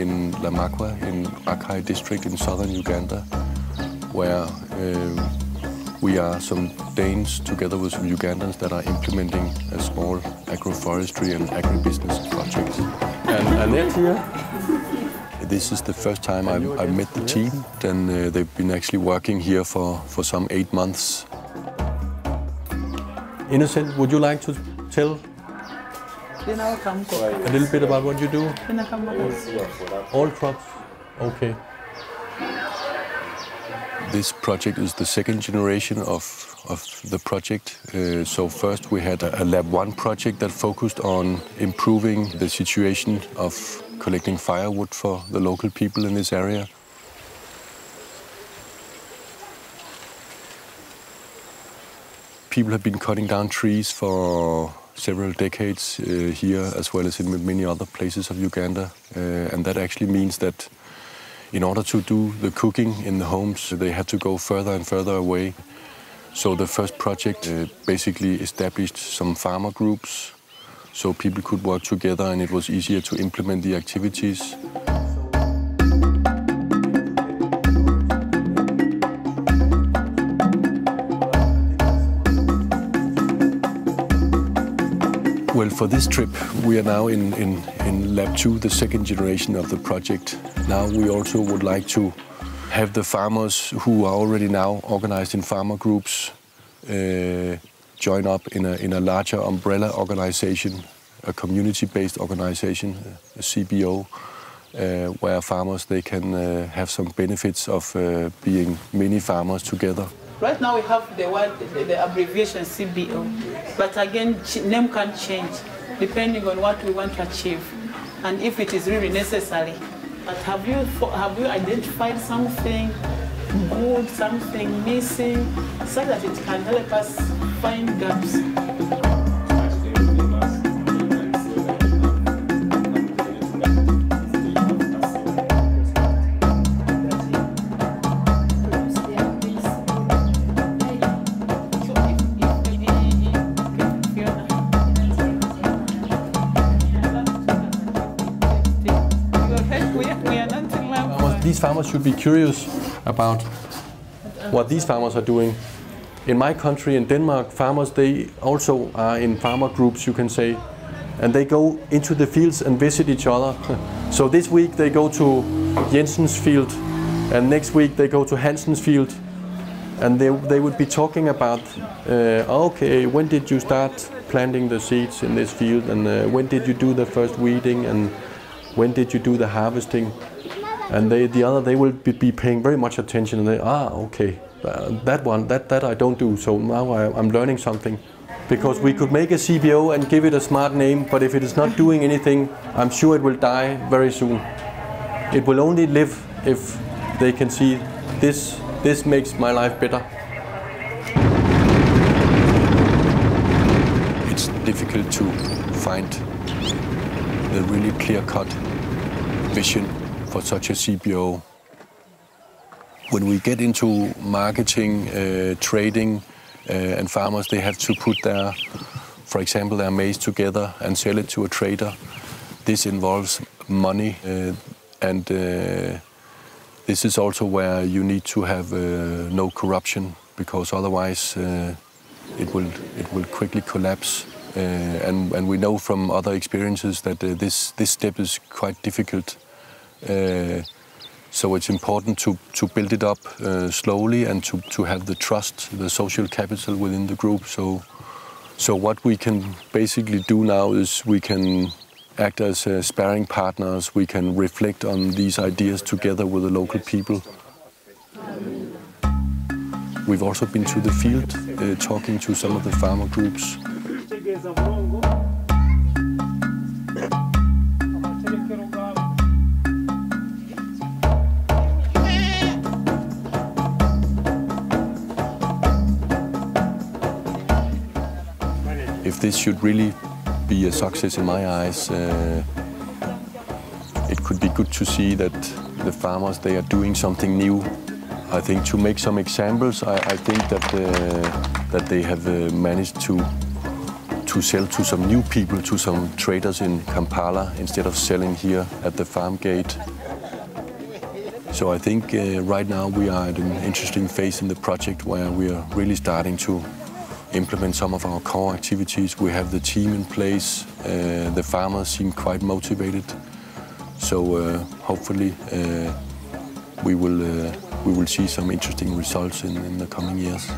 in Lwamaggwa in Akai district in southern Uganda, where we are some Danes together with some Ugandans that are implementing a small agroforestry and agribusiness project. And here, this is the first time I met the team, and they've been actually working here for some 8 months. Innocent, would you like to tell a little bit about what you do? All crops? Okay. This project is the second generation of the project. So first we had a Lab 1 project that focused on improving the situation of collecting firewood for the local people in this area. People have been cutting down trees for several decades here, as well as in many other places of Uganda. And that actually means that in order to do the cooking in the homes, they have to go further and further away. So the first project basically established some farmer groups so people could work together and it was easier to implement the activities. Well, for this trip, we are now in Lab 2, the second generation of the project. Now we also would like to have the farmers who are already now organized in farmer groups join up in a larger umbrella organization, a community-based organization, a CBO, where farmers they can have some benefits of being many farmers together. Right now we have the abbreviation CBO, but again, name can change depending on what we want to achieve and if it is really necessary. But have you identified something good, something missing, so that it can help us find gaps? These farmers should be curious about what these farmers are doing. In my country, in Denmark, farmers, they also are in farmer groups, you can say, and they go into the fields and visit each other. So this week they go to Jensen's field, and next week they go to Hansen's field, and they would be talking about, okay, when did you start planting the seeds in this field, and when did you do the first weeding, and when did you do the harvesting? And they will be paying very much attention, and they, okay, that I don't do, so now I'm learning something. Because we could make a CBO and give it a smart name, but if it is not doing anything, I'm sure it will die very soon. It will only live if they can see this makes my life better. It's difficult to find the really clear-cut vision for such a CBO. When we get into marketing, trading, and farmers, they have to put for example, their maize together and sell it to a trader. This involves money, and this is also where you need to have no corruption, because otherwise it will quickly collapse. And we know from other experiences that this step is quite difficult. So it's important to build it up slowly and to have the trust, the social capital within the group. So what we can basically do now is we can act as sparring partners. We can reflect on these ideas together with the local people. We've also been to the field talking to some of the farmer groups. If this should really be a success in my eyes, it could be good to see that the farmers, they are doing something new. I think to make some examples, I think that they have managed to to sell to some new people, to some traders in Kampala, instead of selling here at the farm gate. So I think right now we are at an interesting phase in the project where we are really starting to implement some of our core activities. We have the team in place, the farmers seem quite motivated. So hopefully we will see some interesting results in the coming years.